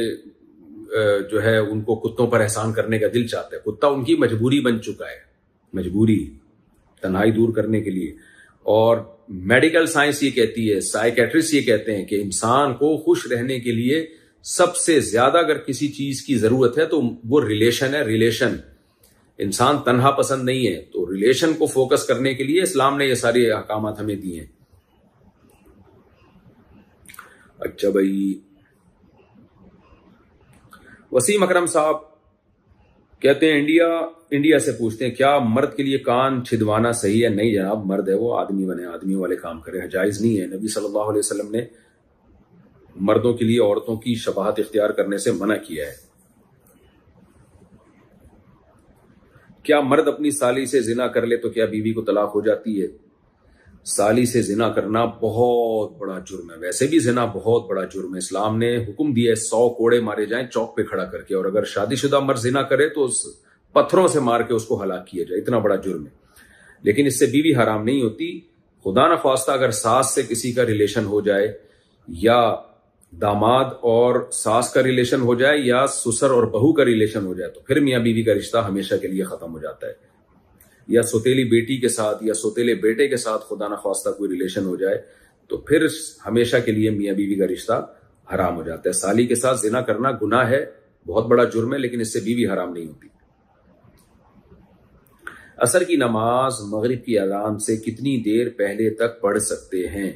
جو ہے ان کو کتوں پر احسان کرنے کا دل چاہتا ہے، کتا ان کی مجبوری بن چکا ہے، مجبوری تنہائی دور کرنے کے لیے۔ اور میڈیکل سائنس یہ کہتی ہے، سائیکیٹرسٹ یہ کہتے ہیں کہ انسان کو خوش رہنے کے لیے سب سے زیادہ اگر کسی چیز کی ضرورت ہے تو وہ ریلیشن ہے، ریلیشن۔ انسان تنہا پسند نہیں ہے، تو ریلیشن کو فوکس کرنے کے لیے اسلام نے یہ سارے احکامات ہمیں دیے ہیں۔ اچھا بھائی، وسیم اکرم صاحب کہتے ہیں انڈیا سے پوچھتے ہیں کیا مرد کے لیے کان چھدوانا صحیح ہے؟ نہیں جناب، مرد ہے وہ آدمی بنے، آدمیوں والے کام کرے، جائز نہیں ہے۔ نبی صلی اللہ علیہ وسلم نے مردوں کے لیے عورتوں کی شباہت اختیار کرنے سے منع کیا ہے۔ کیا مرد اپنی سالی سے زنا کر لے تو کیا بیوی کو طلاق ہو جاتی ہے؟ سالی سے زنا کرنا بہت بڑا جرم ہے، ویسے بھی زنا بہت بڑا جرم ہے۔ اسلام نے حکم دیا ہے 100 کوڑے مارے جائیں چوک پہ کھڑا کر کے، اور اگر شادی شدہ مرد زنا کرے تو پتھروں سے مار کے اس کو ہلاک کیا جائے، اتنا بڑا جرم ہے۔ لیکن اس سے بیوی حرام نہیں ہوتی، خدا نخواستہ اگر ساس سے کسی کا ریلیشن ہو جائے یا داماد اور ساس کا ریلیشن ہو جائے یا سسر اور بہو کا ریلیشن ہو جائے تو پھر میاں بیوی کا رشتہ ہمیشہ کے لیے ختم ہو جاتا ہے. یا سوتیلی بیٹی کے ساتھ یا سوتیلے بیٹے کے ساتھ خدا نخواستہ کوئی ریلیشن ہو جائے تو پھر ہمیشہ کے لیے میاں بیوی کا رشتہ حرام ہو جاتا ہے. سالی کے ساتھ زنا کرنا گناہ ہے، بہت بڑا جرم ہے، لیکن اس سے بیوی حرام نہیں ہوتی. عصر کی نماز مغرب کی اذان سے کتنی دیر پہلے تک پڑھ سکتے ہیں؟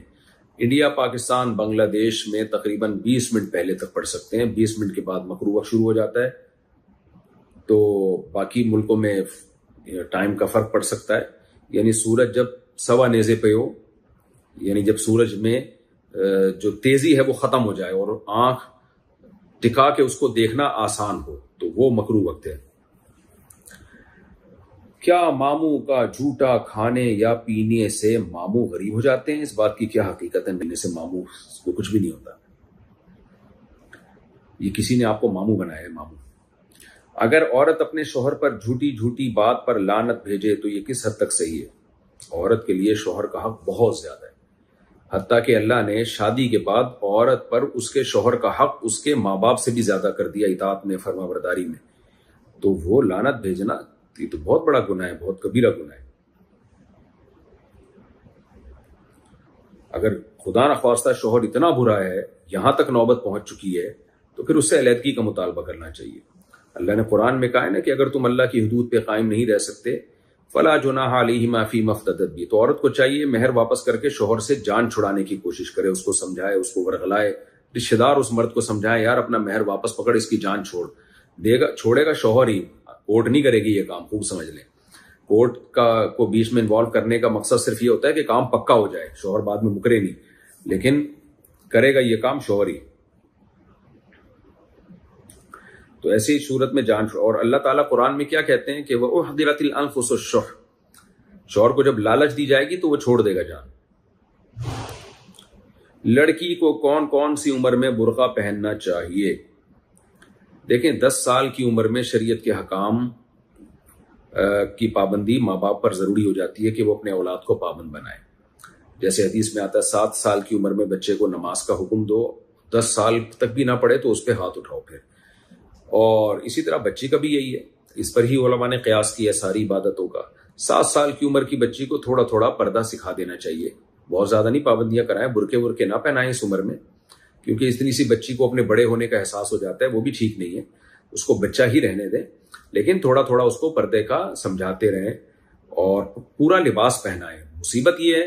انڈیا، پاکستان، بنگلہ دیش میں تقریباً 20 منٹ پہلے تک پڑھ سکتے ہیں. 20 منٹ کے بعد مکروہ وقت شروع ہو جاتا ہے. تو باقی ملکوں میں ٹائم کا فرق پڑ سکتا ہے. یعنی سورج جب سوا نیزے پہ ہو، یعنی جب سورج میں جو تیزی ہے وہ ختم ہو جائے اور آنکھ ٹکا کے اس کو دیکھنا آسان ہو تو وہ مکروہ وقت ہے. کیا ماموں کا جھوٹا کھانے یا پینے سے ماموں غریب ہو جاتے ہیں؟ اس بات کی کیا حقیقت ہے؟ ملنے سے ماموں کو کچھ بھی نہیں ہوتا. یہ کسی نے آپ کو ماموں بنایا ہے. ماموں اگر عورت اپنے شوہر پر جھوٹی بات پر لعنت بھیجے تو یہ کس حد تک صحیح ہے؟ عورت کے لیے شوہر کا حق بہت زیادہ ہے، حتیٰ کہ اللہ نے شادی کے بعد عورت پر اس کے شوہر کا حق اس کے ماں باپ سے بھی زیادہ کر دیا اطاعت میں، فرما برداری میں. تو وہ لعنت بھیجنا یہ تو بہت بڑا گناہ ہے، بہت کبیرہ گناہ ہے. اگر خدا نخواستہ شوہر اتنا برا ہے، یہاں تک نوبت پہنچ چکی ہے تو پھر اس سے علیحدگی کا مطالبہ کرنا چاہیے. اللہ نے قرآن میں کہا ہے نا کہ اگر تم اللہ کی حدود پہ قائم نہیں رہ سکتے فلا جناح علیہما فیما افتدت بھی، تو عورت کو چاہیے مہر واپس کر کے شوہر سے جان چھڑانے کی کوشش کرے، اس کو سمجھائے، اس کو ورغلائے. رشتہ دار اس مرد کو سمجھائے یار اپنا مہر واپس پکڑ، اس کی جان چھوڑے گا شوہر ہی، کورٹ نہیں کرے گی یہ کام. خوب سمجھ لیں، کورٹ کو بیچ میں انوالو کرنے کا مقصد صرف یہ ہوتا ہے کہ کام پکا ہو جائے، شوہر بعد میں مکرے نہیں، لیکن کرے گا یہ کام شوہر ہی. تو ایسی صورت میں جان چھوڑ. اور اللہ تعالیٰ قرآن میں کیا کہتے ہیں کہ وَأُحْضِرَتِ الْأَنفُسُ الشُّحَّ، شوہر کو جب لالچ دی جائے گی تو وہ چھوڑ دے گا جان. لڑکی کو کون کون سی عمر میں برقع پہننا چاہیے؟ دیکھیں 10 سال کی عمر میں شریعت کے حکام کی پابندی ماں باپ پر ضروری ہو جاتی ہے کہ وہ اپنے اولاد کو پابند بنائے. جیسے حدیث میں آتا ہے 7 سال کی عمر میں بچے کو نماز کا حکم دو، 10 سال تک بھی نہ پڑھے تو اس پہ ہاتھ اٹھاؤ پھر. اور اسی طرح بچی کا بھی یہی ہے، اس پر ہی علماء نے قیاس کیا ساری عبادتوں کا. 7 سال کی عمر کی بچی کو تھوڑا تھوڑا پردہ سکھا دینا چاہیے، بہت زیادہ نہیں پابندیاں کرائیں، برقعے نہ پہنائیں اس عمر میں، کیونکہ اتنی سی بچی کو اپنے بڑے ہونے کا احساس ہو جاتا ہے، وہ بھی ٹھیک نہیں ہے. اس کو بچہ ہی رہنے دیں، لیکن تھوڑا تھوڑا اس کو پردے کا سمجھاتے رہیں اور پورا لباس پہنائیں. مصیبت یہ ہے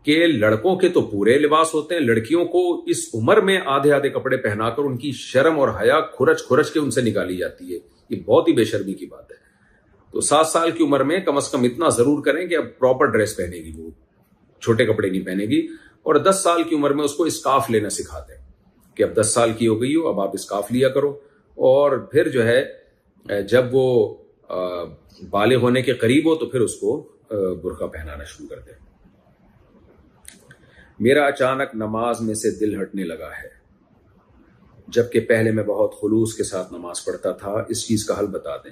کہ لڑکوں کے تو پورے لباس ہوتے ہیں، لڑکیوں کو اس عمر میں آدھے آدھے کپڑے پہنا کر ان کی شرم اور حیا کھرچ کے ان سے نکالی جاتی ہے. یہ بہت ہی بے شرمی کی بات ہے. تو 7 سال کی عمر میں کم از کم اتنا ضرور کریں کہ اب پراپر ڈریس پہنے گی، وہ چھوٹے کپڑے نہیں پہنے گی. اور 10 سال کی عمر میں اس کو اسکارف لینا سکھا دیں کہ اب 10 سال کی ہو گئی ہو، اب آپ اسکارف لیا کرو. اور پھر جو ہے جب وہ بالغ ہونے کے قریب ہو تو پھر اس کو برقع پہنانا شروع کر دیں. میرا اچانک نماز میں سے دل ہٹنے لگا ہے جبکہ پہلے میں بہت خلوص کے ساتھ نماز پڑھتا تھا، اس چیز کا حل بتا دیں.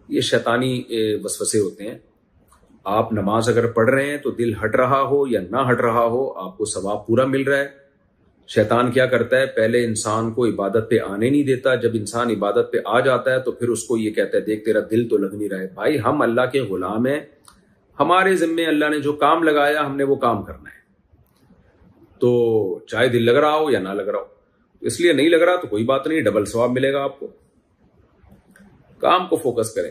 یہ شیطانی وسوسے ہوتے ہیں. آپ نماز اگر پڑھ رہے ہیں تو دل ہٹ رہا ہو یا نہ ہٹ رہا ہو، آپ کو ثواب پورا مل رہا ہے. شیطان کیا کرتا ہے، پہلے انسان کو عبادت پہ آنے نہیں دیتا، جب انسان عبادت پہ آ جاتا ہے تو پھر اس کو یہ کہتا ہے دیکھ تیرا دل تو لگ نہیں رہا ہے. بھائی ہم اللہ کے غلام ہیں، ہمارے ذمے اللہ نے جو کام لگایا ہم نے وہ کام کرنا ہے. تو چاہے دل لگ رہا ہو یا نہ لگ رہا ہو، اس لیے نہیں لگ رہا تو کوئی بات نہیں، ڈبل ثواب ملے گا آپ کو. کام کو فوکس کریں.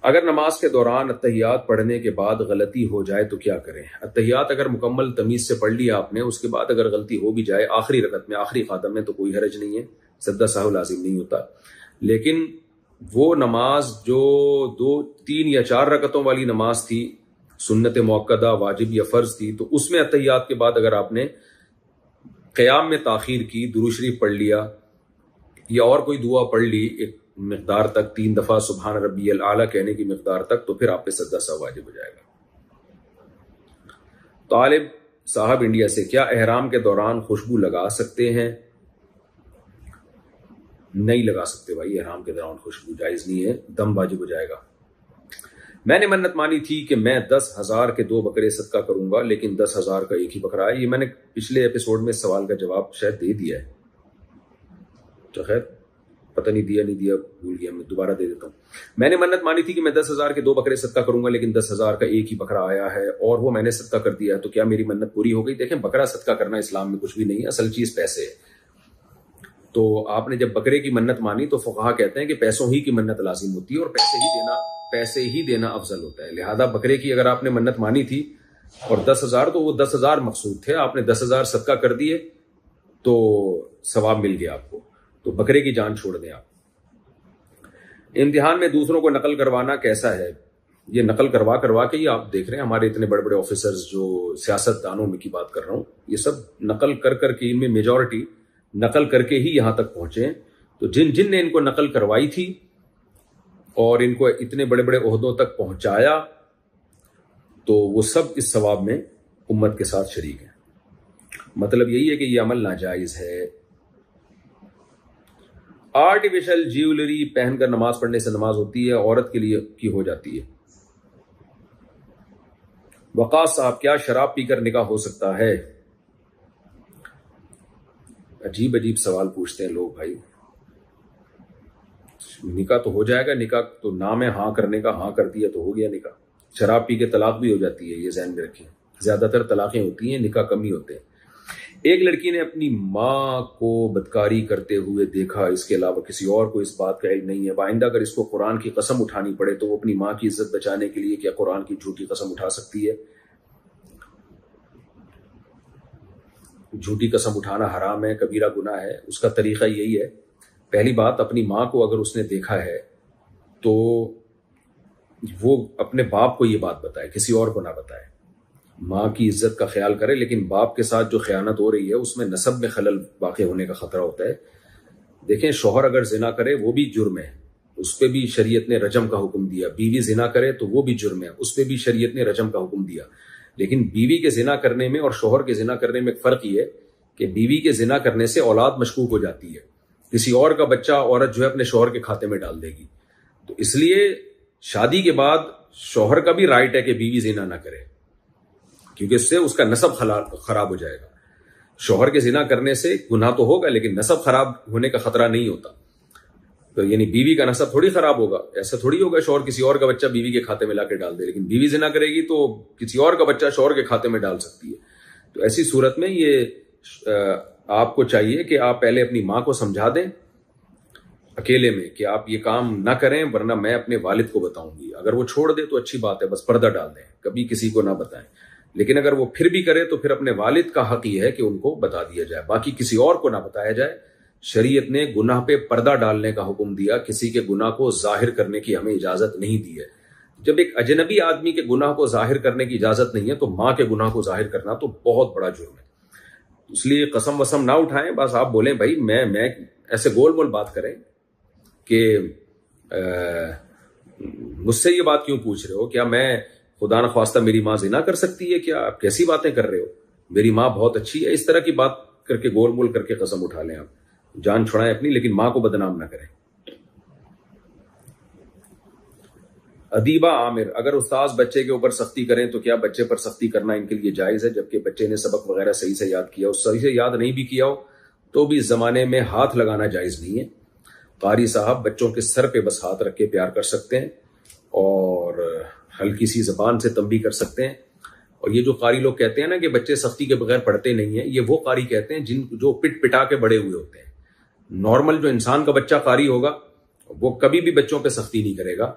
اگر نماز کے دوران اتحیات پڑھنے کے بعد غلطی ہو جائے تو کیا کریں؟ اتحیات اگر مکمل تمیز سے پڑھ لیا آپ نے، اس کے بعد اگر غلطی ہو بھی جائے آخری رکعت میں، آخری خاتم میں، تو کوئی حرج نہیں ہے، سجدہ سہو لازم نہیں ہوتا. لیکن وہ نماز جو 2، 3 یا 4 رکعتوں والی نماز تھی، سنت موقدہ، واجب یا فرض تھی، تو اس میں اتحیات کے بعد اگر آپ نے قیام میں تاخیر کی، درود شریف پڑھ لیا یا اور کوئی دعا پڑھ لی ایک مقدار تک، 3 دفعہ سبحان ربی الاعلیٰ کہنے کی مقدار تک، تو پھر آپ پہ سجدہ سہو واجب ہو جائے گا. طالب صاحب انڈیا سے، کیا احرام کے دوران خوشبو لگا سکتے ہیں؟ نہیں لگا سکتے بھائی، احرام کے دوران خوشبو جائز نہیں ہے، دم واجب ہو جائے گا. میں نے منت مانی تھی کہ میں 10,000 کے 2 بکرے صدقہ کروں گا، لیکن 10,000 کا ایک ہی بکرا ہے۔ یہ میں نے پچھلے ایپیسوڈ میں اس سوال کا جواب شاید دے دیا ہے، تو خیر پتہ نہیں دیا بھول گیا، میں دوبارہ دے دیتا ہوں۔ میں نے منت مانی تھی کہ میں 10,000 کے 2 بکرے صدقہ کروں گا، لیکن 10,000 کا ایک ہی بکرا آیا ہے اور وہ میں نے صدقہ کر دیا ہے، تو کیا میری منت پوری ہو گئی؟ دیکھیں، بکرا صدقہ کرنا اسلام میں کچھ بھی نہیں ہے، اصل چیز پیسے ہے۔ تو آپ نے جب بکرے کی منت مانی تو فقہا کہتے ہیں کہ پیسوں ہی کی منت لازم ہوتی ہے اور پیسے ہی دینا افضل ہوتا ہے۔ لہذا بکرے کی اگر آپ نے منت مانی تھی اور 10,000، تو وہ 10,000 مقصود تھے، آپ نے 10,000 صدقہ کر دیے تو ثواب مل گیا آپ کو، تو بکرے کی جان چھوڑ دیں آپ۔ امتحان میں دوسروں کو نقل کروانا کیسا ہے؟ یہ نقل کروا کے ہی آپ دیکھ رہے ہیں ہمارے اتنے بڑے بڑے آفیسرز، جو سیاست دانوں میں کی بات کر رہا ہوں، یہ سب نقل کر کے، ان میں میجورٹی نقل کر کے ہی یہاں تک پہنچے ہیں۔ تو جن نے ان کو نقل کروائی تھی اور ان کو اتنے بڑے بڑے عہدوں تک پہنچایا، تو وہ سب اس ثواب میں امت کے ساتھ شریک ہیں۔ مطلب یہی ہے کہ یہ عمل ناجائز ہے۔ آرٹیفیشل جیولری پہن کر نماز پڑھنے سے نماز ہوتی ہے، عورت کے لیے کی ہو جاتی ہے۔ وقاص صاحب، کیا شراب پی کر نکاح ہو سکتا ہے؟ عجیب سوال پوچھتے ہیں لوگ بھائی۔ نکاح تو ہو جائے گا، نکاح تو نام ہے ہاں کرنے کا، ہاں کر دیا تو ہو گیا نکاح۔ شراب پی کے طلاق بھی ہو جاتی ہے، یہ ذہن میں رکھیں، زیادہ تر طلاقیں ہوتی ہیں، نکاح کم ہی ہوتے ہیں۔ ایک لڑکی نے اپنی ماں کو بدکاری کرتے ہوئے دیکھا، اس کے علاوہ کسی اور کو اس بات کا علم نہیں ہے، آئندہ اگر اس کو قرآن کی قسم اٹھانی پڑے تو وہ اپنی ماں کی عزت بچانے کے لیے کیا قرآن کی جھوٹی قسم اٹھا سکتی ہے؟ جھوٹی قسم اٹھانا حرام ہے، کبیرہ گناہ ہے۔ اس کا طریقہ یہی ہے، پہلی بات، اپنی ماں کو اگر اس نے دیکھا ہے تو وہ اپنے باپ کو یہ بات بتائے، کسی اور کو نہ بتائے۔ ماں کی عزت کا خیال کرے، لیکن باپ کے ساتھ جو خیانت ہو رہی ہے اس میں نسب میں خلل واقع ہونے کا خطرہ ہوتا ہے۔ دیکھیں، شوہر اگر زنا کرے وہ بھی جرم ہے، اس پہ بھی شریعت نے رجم کا حکم دیا۔ بیوی زنا کرے تو وہ بھی جرم ہے، اس پہ بھی شریعت نے رجم کا حکم دیا۔ لیکن بیوی کے زنا کرنے میں اور شوہر کے زنا کرنے میں ایک فرق یہ ہے کہ بیوی کے زنا کرنے سے اولاد مشکوک ہو جاتی ہے، کسی اور کا بچہ عورت جو ہے اپنے شوہر کے کھاتے میں ڈال دے گی۔ تو اس لیے شادی کے بعد شوہر کا بھی رائٹ ہے کہ بیوی زنا نہ کرے، کیونکہ اس سے اس کا نسب خراب ہو جائے گا۔ شوہر کے زنا کرنے سے گناہ تو ہوگا لیکن نسب خراب ہونے کا خطرہ نہیں ہوتا۔ تو یعنی بیوی کا نسب تھوڑی خراب ہوگا، ایسا تھوڑی ہوگا شوہر کسی اور کا بچہ بیوی کے کھاتے میں لا کے ڈال دے، لیکن بیوی زنا کرے گی تو کسی اور کا بچہ شوہر کے کھاتے میں ڈال سکتی ہے۔ تو ایسی صورت میں یہ آپ کو چاہیے کہ آپ پہلے اپنی ماں کو سمجھا دیں اکیلے میں کہ آپ یہ کام نہ کریں، ورنہ میں اپنے والد کو بتاؤں گی۔ اگر وہ چھوڑ دے تو اچھی بات ہے، بس پردہ ڈال دیں، کبھی کسی کو نہ بتائیں۔ لیکن اگر وہ پھر بھی کرے تو پھر اپنے والد کا حق یہ ہے کہ ان کو بتا دیا جائے، باقی کسی اور کو نہ بتایا جائے۔ شریعت نے گناہ پہ پردہ ڈالنے کا حکم دیا، کسی کے گناہ کو ظاہر کرنے کی ہمیں اجازت نہیں دی ہے۔ جب ایک اجنبی آدمی کے گناہ کو ظاہر کرنے کی اجازت نہیں ہے تو ماں کے گناہ کو ظاہر کرنا تو بہت بڑا جرم ہے۔ اس لیے قسم وسم نہ اٹھائیں، بس آپ بولیں بھائی میں ایسے گول مول بات کریں کہ مجھ سے یہ بات کیوں پوچھ رہے ہو، کیا میں خدا نخواستہ میری ماں زنا کر سکتی ہے؟ کیا آپ کیسی باتیں کر رہے ہو، میری ماں بہت اچھی ہے؟ اس طرح کی بات کر کے گول مول کر کے قسم اٹھا لیں، آپ جان چھڑائیں اپنی، لیکن ماں کو بدنام نہ کریں۔ ادیبہ عامر، اگر استاذ بچے کے اوپر سختی کریں تو کیا بچے پر سختی کرنا ان کے لیے جائز ہے، جبکہ بچے نے سبق وغیرہ صحیح سے یاد کیا ہو؟ صحیح سے یاد نہیں بھی کیا ہو تو بھی اس زمانے میں ہاتھ لگانا جائز نہیں ہے۔ قاری صاحب بچوں کے سر پہ بس ہاتھ رکھ کے پیار کر سکتے ہیں اور ہلکی سی زبان سے تنبیہ کر سکتے ہیں۔ اور یہ جو قاری لوگ کہتے ہیں نا کہ بچے سختی کے بغیر پڑھتے نہیں ہیں، یہ وہ قاری کہتے ہیں جو پٹ پٹا کے بڑے ہوئے ہوتے ہیں۔ نارمل جو انسان کا بچہ قاری ہوگا وہ کبھی بھی بچوں پہ سختی نہیں کرے گا،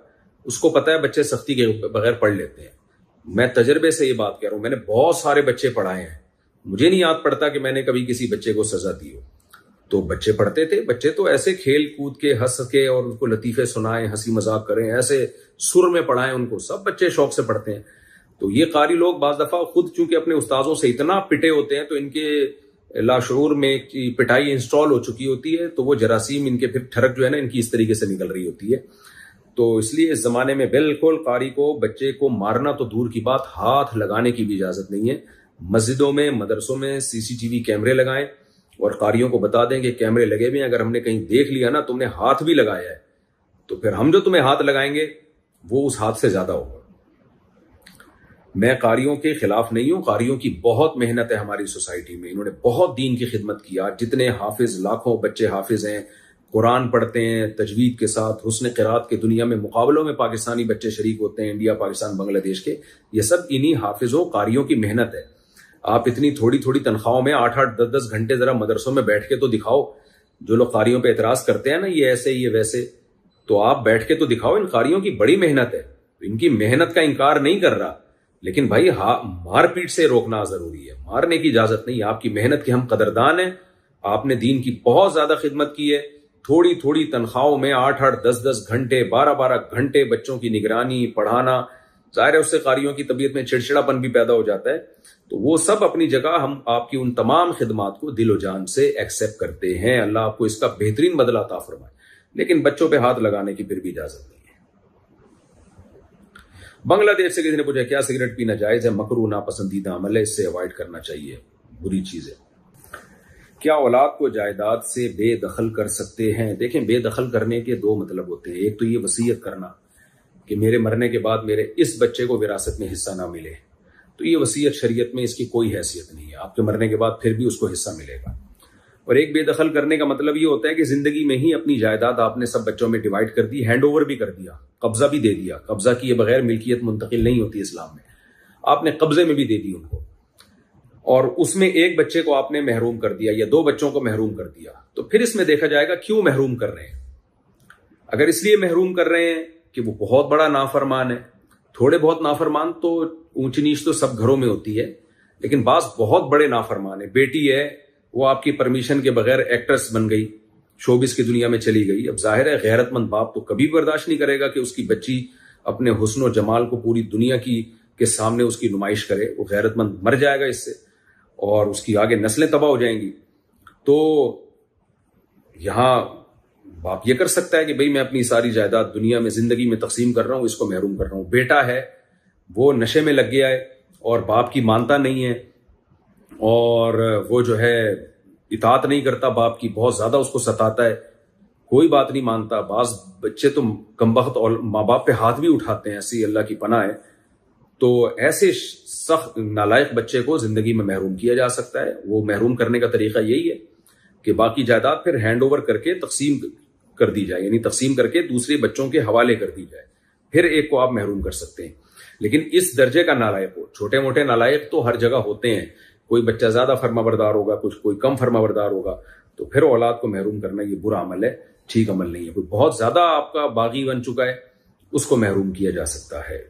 اس کو پتہ ہے بچے سختی کے بغیر پڑھ لیتے ہیں۔ میں تجربے سے یہ بات کہہ رہا ہوں، میں نے بہت سارے بچے پڑھائے ہیں، مجھے نہیں یاد پڑتا کہ میں نے کبھی کسی بچے کو سزا دی ہو۔ تو بچے پڑھتے تھے، بچے تو ایسے کھیل کود کے ہنس کے اور ان کو لطیفے سنائیں، ہنسی مذاق کریں، ایسے سر میں پڑھائیں ان کو، سب بچے شوق سے پڑھتے ہیں۔ تو یہ قاری لوگ بعض دفعہ خود چونکہ اپنے استاذوں سے اتنا پٹے ہوتے ہیں تو ان کے لاشعور میں پٹائی انسٹال ہو چکی ہوتی ہے، تو وہ جراثیم ان کے پھر ٹھڑک جو ہے نا ان کی اس طریقے سے نکل رہی ہوتی ہے۔ تو اس لیے اس زمانے میں بالکل قاری کو بچے کو مارنا تو دور کی بات، ہاتھ لگانے کی بھی اجازت نہیں ہے۔ مسجدوں میں مدرسوں میں CCTV کیمرے لگائیں اور قاریوں کو بتا دیں کہ کیمرے لگے ہوئے ہیں، اگر ہم نے کہیں دیکھ لیا نا تم نے ہاتھ بھی لگایا ہے تو پھر ہم جو تمہیں ہاتھ لگائیں گے وہ اس ہاتھ سے زیادہ ہوگا۔ میں قاریوں کے خلاف نہیں ہوں، قاریوں کی بہت محنت ہے ہماری سوسائٹی میں، انہوں نے بہت دین کی خدمت کیا. جتنے حافظ، لاکھوں بچے حافظ ہیں، قرآن پڑھتے ہیں تجوید کے ساتھ، حسن قرات کے دنیا میں مقابلوں میں پاکستانی بچے شریک ہوتے ہیں، انڈیا، پاکستان، بنگلہ دیش کے. یہ سب انہی حافظوں، قاریوں کی محنت ہے. آپ اتنی تھوڑی تھوڑی تنخواہوں میں 8-8 10-10 گھنٹے ذرا مدرسوں میں بیٹھ کے تو دکھاؤ. جو لوگ قاریوں پہ اعتراض کرتے ہیں نا، یہ ایسے یہ ویسے، تو آپ بیٹھ کے تو دکھاؤ. ان قاریوں کی بڑی محنت ہے، ان کی محنت کا انکار نہیں کر رہا، لیکن بھائی مار پیٹ سے روکنا ضروری ہے، مارنے کی اجازت نہیں. آپ کی محنت کے ہم قدردان ہیں، آپ نے دین کی بہت زیادہ خدمت کی ہے. تھوڑی تھوڑی تنخواہوں میں 8-8 10-10 گھنٹے 12-12 گھنٹے بچوں کی نگرانی، پڑھانا، ظاہر ہے اس سے قاریوں کی طبیعت میں چڑچڑاپن بھی پیدا ہو جاتا ہے. تو وہ سب اپنی جگہ، ہم آپ کی ان تمام خدمات کو دل و جان سے ایکسیپٹ کرتے ہیں. اللہ آپ کو اس کا بہترین بدلہ عطا فرمائے، لیکن بچوں پہ ہاتھ لگانے کی پھر بھی اجازت نہیں ہے. بنگلہ دیش سے کسی نے پوچھا، کیا سگریٹ پینا جائز ہے؟ مکروہ، ناپسندیدہ عمل ہے، اس سے اوائڈ کرنا چاہیے، بری چیز ہے. کیا اولاد کو جائیداد سے بے دخل کر سکتے ہیں؟ دیکھیں، بے دخل کرنے کے دو مطلب ہوتے ہیں. ایک تو یہ وصیت کرنا کہ میرے مرنے کے بعد میرے اس بچے کو وراثت میں حصہ نہ ملے، تو یہ وصیت شریعت میں اس کی کوئی حیثیت نہیں ہے. آپ کے مرنے کے بعد پھر بھی اس کو حصہ ملے گا. اور ایک بے دخل کرنے کا مطلب یہ ہوتا ہے کہ زندگی میں ہی اپنی جائیداد آپ نے سب بچوں میں ڈیوائڈ کر دی، ہینڈ اوور بھی کر دیا، قبضہ بھی دے دیا. قبضہ کیے بغیر ملکیت منتقل نہیں ہوتی اسلام میں. آپ نے قبضے میں بھی دے دی ان کو، اور اس میں ایک بچے کو آپ نے محروم کر دیا یا 2 بچوں کو محروم کر دیا. تو پھر اس میں دیکھا جائے گا کیوں محروم کر رہے ہیں. اگر اس لیے محروم کر رہے ہیں کہ وہ بہت بڑا نافرمان ہے، تھوڑے بہت نافرمان تو اونچ نیچ تو سب گھروں میں ہوتی ہے، لیکن بعض بہت بڑے نافرمان ہے. بیٹی ہے، وہ آپ کی پرمیشن کے بغیر ایکٹریس بن گئی، شوبز کی دنیا میں چلی گئی. اب ظاہر ہے غیرت مند باپ تو کبھی برداشت نہیں کرے گا کہ اس کی بچی اپنے حسن و جمال کو پوری دنیا کے سامنے اس کی نمائش کرے. وہ غیرت مند مر جائے گا اس سے، اور اس کی آگے نسلیں تباہ ہو جائیں گی. تو یہاں باپ یہ کر سکتا ہے کہ بھئی میں اپنی ساری جائیداد دنیا میں زندگی میں تقسیم کر رہا ہوں، اس کو محروم کر رہا ہوں. بیٹا ہے، وہ نشے میں لگ گیا ہے اور باپ کی مانتا نہیں ہے، اور وہ جو ہے اطاعت نہیں کرتا باپ کی، بہت زیادہ اس کو ستاتا ہے، کوئی بات نہیں مانتا. بعض بچے تو کمبخت اور ماں باپ پہ ہاتھ بھی اٹھاتے ہیں، ایسی اللہ کی پناہ ہے. تو ایسے سخت نالائق بچے کو زندگی میں محروم کیا جا سکتا ہے. وہ محروم کرنے کا طریقہ یہی ہے کہ باقی جائیداد پھر ہینڈ اوور کر کے تقسیم کر دی جائے، یعنی تقسیم کر کے دوسرے بچوں کے حوالے کر دی جائے. پھر ایک کو آپ محروم کر سکتے ہیں. لیکن اس درجے کا نالائق ہو، چھوٹے موٹے نالائق تو ہر جگہ ہوتے ہیں. کوئی بچہ زیادہ فرما بردار ہوگا، کوئی کم فرما بردار ہوگا، تو پھر اولاد کو محروم کرنا یہ برا عمل ہے، ٹھیک عمل نہیں ہے. کوئی بہت زیادہ آپ کا باغی بن چکا ہے، اس کو محروم کیا جا سکتا ہے.